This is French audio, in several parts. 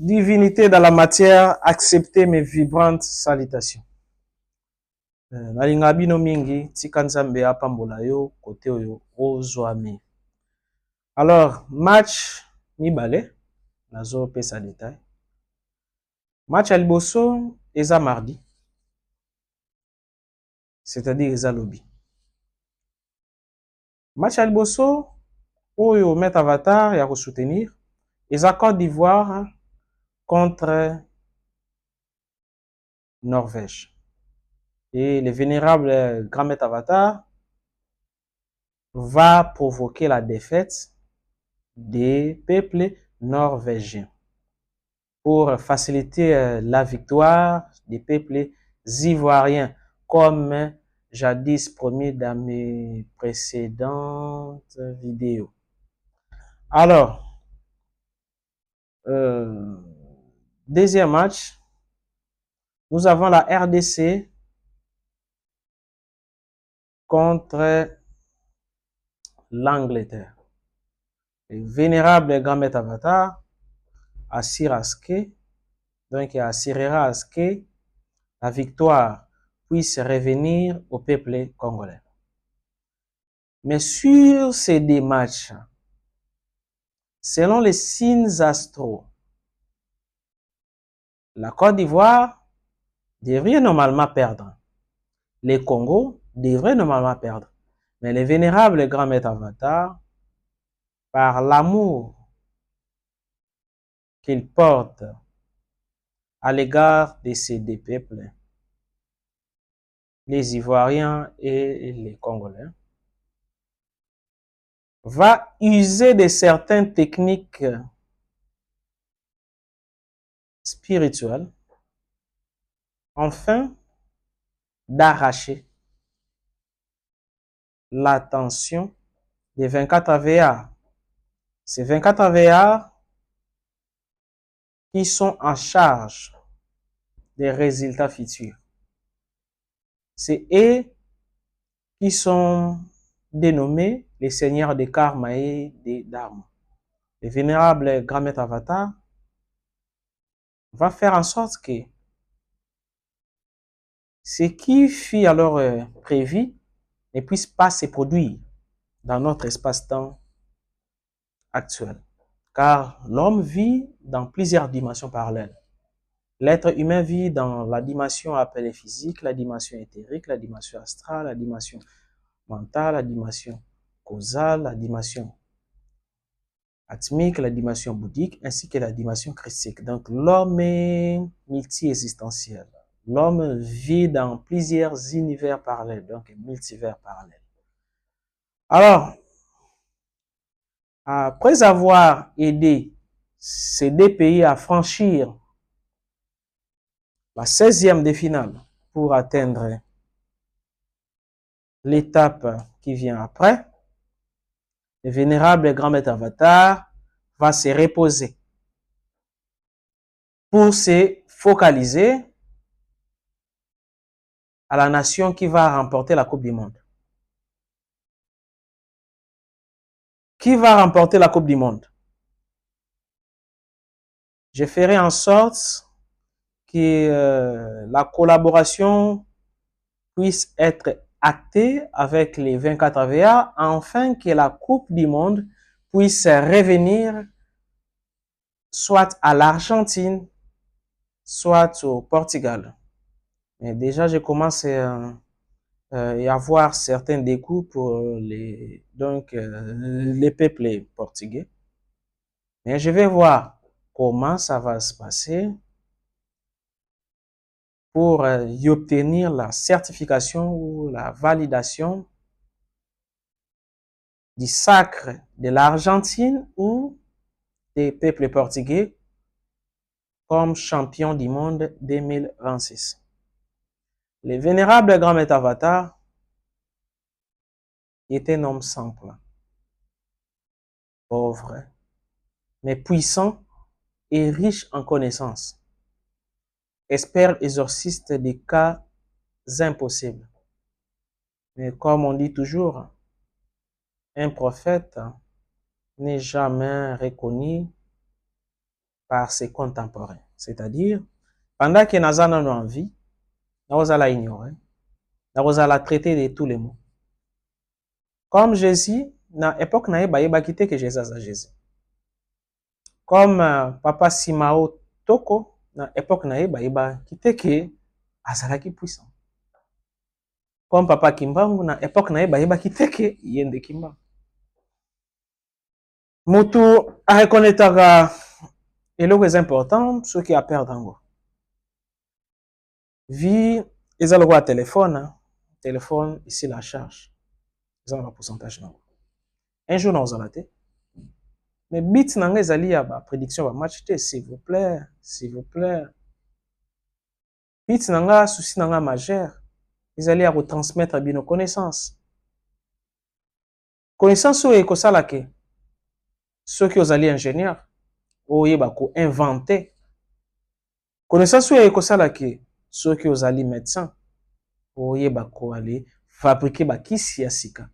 Divinité dans la matière, acceptez mes vibrantes salutations. Nalinga bino mingi, tika nzambe apambola yo, kote oyo, ozwami. Alors, match mibale, nazo pesa détail. Match à liboso, eza mardi. C'est-à-dire eza lobby. Match à liboso, oyo met avatar, ya ko soutenir, eza Côte d'Ivoire contre Norvège. Et le vénérable grand maître avatar va provoquer la défaite des peuples norvégiens pour faciliter la victoire des peuples ivoiriens, comme jadis promis dans mes précédentes vidéos. Alors, deuxième match, nous avons la RDC contre l'Angleterre. Le vénérable grand maître avatar assure à ce que, donc il assurera à ce que la victoire puisse revenir au peuple congolais. Mais sur ces deux matchs, selon les signes astraux, la Côte d'Ivoire devrait normalement perdre. Le Congo devrait normalement perdre. Mais le vénérable grand maître avatar, par l'amour qu'il porte à l'égard de ces deux peuples, les Ivoiriens et les Congolais, va user de certaines techniques spirituelles afin d'arracher l'attention des 24 AVA. Ces 24 AVA qui sont en charge des résultats futurs. C'est eux qui sont dénommés les seigneurs des karma et des dharma. Le vénérable grand maître avatar va faire en sorte que ce qui fut alors prévu ne puisse pas se produire dans notre espace-temps actuel. Car l'homme vit dans plusieurs dimensions parallèles. L'être humain vit dans la dimension appelée physique, la dimension éthérique, la dimension astrale, la dimension mentale, la dimension causale, la dimension atmique, la dimension bouddhique, ainsi que la dimension christique. Donc l'homme est multi-existentiel. L'homme vit dans plusieurs univers parallèles, donc multivers parallèles. Alors, après avoir aidé ces deux pays à franchir la 16e de finale pour atteindre l'étape qui vient après, le vénérable grand maître avatar va se reposer pour se focaliser à la nation qui va remporter la Coupe du Monde. Qui va remporter la Coupe du Monde? Je ferai en sorte que la collaboration puisse être actée avec les 24 AVA afin que la Coupe du Monde puisse revenir soit à l'Argentine, soit au Portugal. Mais déjà, je commence à y avoir certains dégoûts pour les peuples portugais. Mais je vais voir comment ça va se passer pour y obtenir la certification ou la validation du sacre de l'Argentine ou des peuples portugais comme champion du monde 2026. Le vénérable grand maître avatar était un homme simple, pauvre, mais puissant et riche en connaissances. Expert exorciste des cas impossibles. Mais comme on dit toujours, un prophète n'est jamais reconnu par ses contemporains. C'est-à-dire, pendant que Nazana n'a envie, Naosa l'a ignoré, Naosa l'a traité de tous les mots. Comme Jésus, na époque na yeba quitté que Jésus a Jésus. Comme Papa Simao Toko, na époque na yeba quitté que Azalaki puissant. Comme Papa Kimbangu, na époque na yeba quitté que Yende Kimbangu. Mutu a reconnaîtra eloko est important, ce qui a perdu en gros. Vie, ils ont le téléphone, téléphone ici la charge. Ils ont un pourcentage non. Un jour nous allons la mais bit nanga ezali ya ba prédiction ba match te, s'il vous plaît, s'il vous plaît. Bit nanga souci nanga majeur, ezali ya retransmettre bino connaissance. Connaissance oyo ekosala ke soki ozali ingénieur oyeba ko inventer. Connaissance oyo ekosala ke soki ozali médecin oyeba ko aller fabriquer ba kisi ya sika.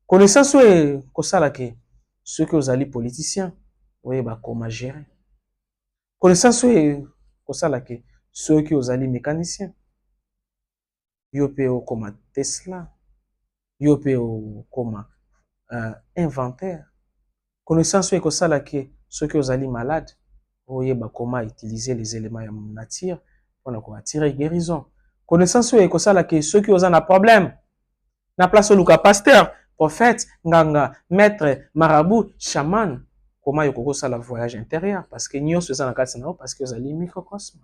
Connaissance oyo ekosala ke soki ozali politicien oyeba koma gérer. Connaissance oyo ekosala ke soki ozali mécanicien yo pe okoma Tesla, yo pe okoma inventaire. Connaissance oyo ekosala ke soki ozali malade oyeba koma utiliser les éléments ya nature mpona koattirer guérison. Connaissance oyo ekosala ke soki oza na problème na place oluka pasteur, prophète, nganga, maître, marabout, chaman, comment yo kokosala voyage intérieur parce que nyonso eza na kati na yo parce que ozali microcosme.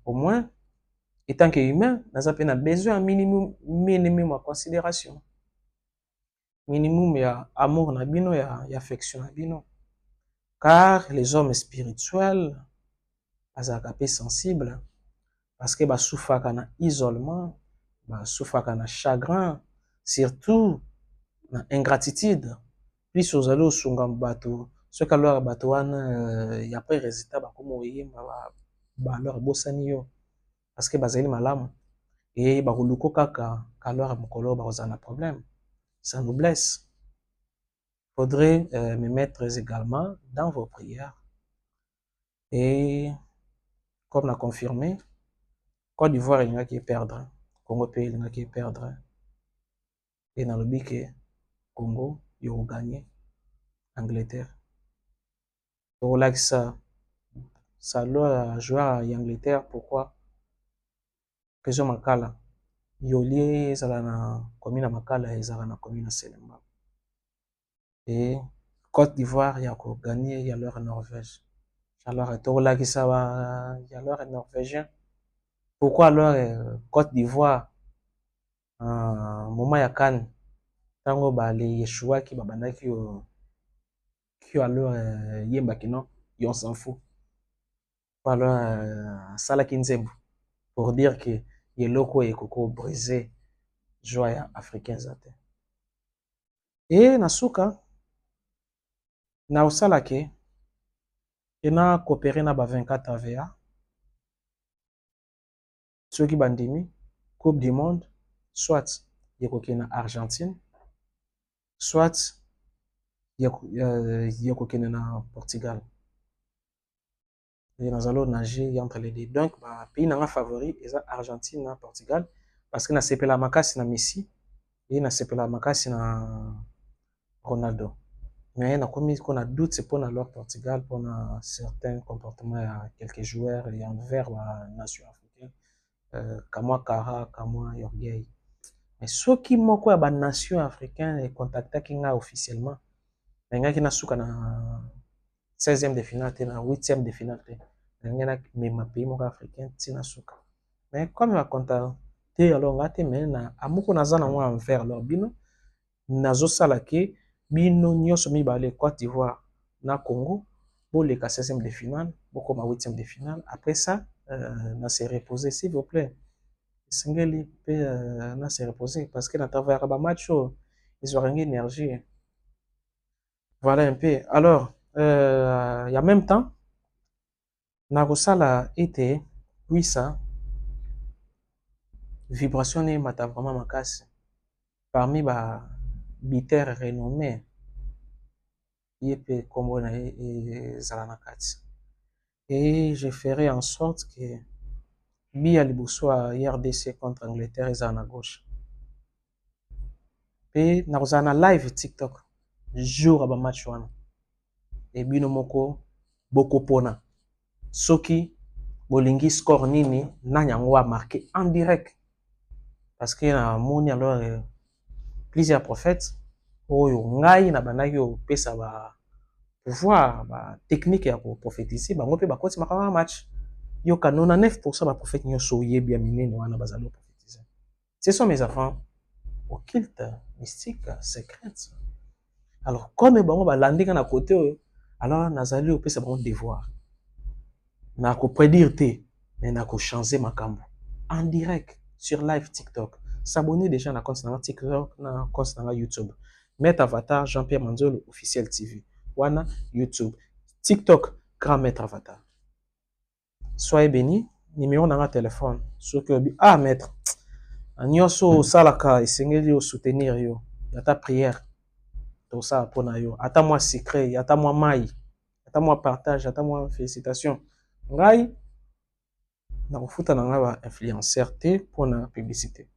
Au moins étant que humain, naza pe na besoin un minimum à considération. Minimum ya amour na bino ya affection na bino. Car les hommes spirituels bazalaka pe sensibles parce que basouffraka na isolement, basouffraka na chagrin, surtout na ingratitude. Plus ozali osunga bato soki alors bato wana ya pe résultat bakoma oyemba alors bosani yo parce que bazali malamu et bakoluko kaka alors mokolo bakozala na problème. Ça nous blesse. Faudrait me mettre également dans vos prières. Et comme l'a confirmé, Côte d'Ivoire il n'y a qui perdre, Congo pays il n'y a qui perdre. Et dans le but que Congo il va gagner Angleterre. Donc là ça doit jouer à Angleterre. Pourquoi? Question Makala. Yoli ezala na commune Makala ezala na commune Selemba. Et Côte d'Ivoire il y a gagné il y a leur Norvège. Alors tola qui ça va il y a leur norvégien. Pourquoi alors Côte d'Ivoire moment ya CAN tango ba les Yeshua qui babanda qui alors yemba kino on s'en fout. Alors sala kinzembu pour dire que yeloko ekoko briser joie ya africain zate. Et nasuka na osala ke ena coopérer na ba 24 AVA soki bandimi Coupe du Monde, soit yekoki na Argentine, soit yekoki na Portugal. Et nous allons nager entre les deux. Donc, pays nanga favori est Argentine na Portugal parce que na sepela makasi na Messi et na sepela makasi na Ronaldo. Mais na komi qu'on a doute pour na leur Portugal pour na certains comportements à quelques joueurs et envers la nation africaine. Kamwa Kara, Kamwa Yorgei. Mais ceux qui moko ya ba nation africaine et contactaki nga officiellement, nga ki na suka na 16e de finale te na 8e de finale te. Nga na mema pays moko africain tina suka. Mais comme la contacté alors nga te mais na amoko naza na mwa envers alors bino nazo sala ke bino nyonso mibale Côte d'Ivoire na Congo boleka 16e de finale, bokoma 8e de finale. Après ça, na se reposer s'il vous plaît. Singeli pe na se reposer parce que na travers ba match ils ont une énergie. Voilà un peu. Alors, il y a même temps na kosala ete puisa vibration ne mata vraiment makasi parmi ba bitter renommé Yepe kombo na ye ezala na kati. Et je ferai en sorte que Bia liboso à RDC contre Angleterre ezala na gauche. Pe nakozala na live TikTok jour ya ba match wana. Et bino moko bokopona. Soki bolingi score nini nani yango a marqué en direct. Parce que na moni alors plusieurs prophètes oyo ngai na bandaki opesa ba pouvoir ba technique ya ko prophétiser bango pe bakoti makama match. Yoka 99% ba prophètes nyonso oyebi ya minene wana bazali prophétiser. Ce sont mes enfants occultes, mystiques, secrètes. Alors comme bango balandika na côté oyo, alors nazali opesa bango devoir. Na ko prédire te, mais na ko changer makambo en direct sur live TikTok. S'abonner déjà na compte na TikTok, na compte na YouTube. Maître Avatar Jean-Pierre Manzolo officiel TV. Wana YouTube. TikTok Grand Maître Avatar. Soyez bénis. Numéro na ma téléphone. Soki obi maître. Nyonso salaka esengeli yo soutenir yo. Yata prière. To ça pona yo. Ata moi secret, ata moi mai. Ata moi partage, ata moi félicitations. Ngai na kofuta na nga ba influenceur te pona publicité.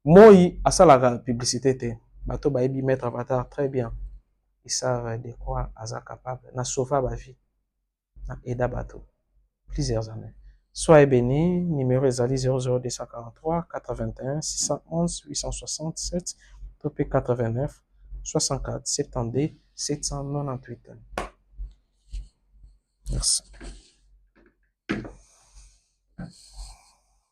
Moi asalaka publicité te. Bato bayebi Maître Avatar très bien. Ils savent de quoi aza capable. Na sauva ba vie. Na aida bato. Plusieurs années. Soyez bénis. Numéro ezali 00243 81 611 867 topé 89 64 72 798. Merci.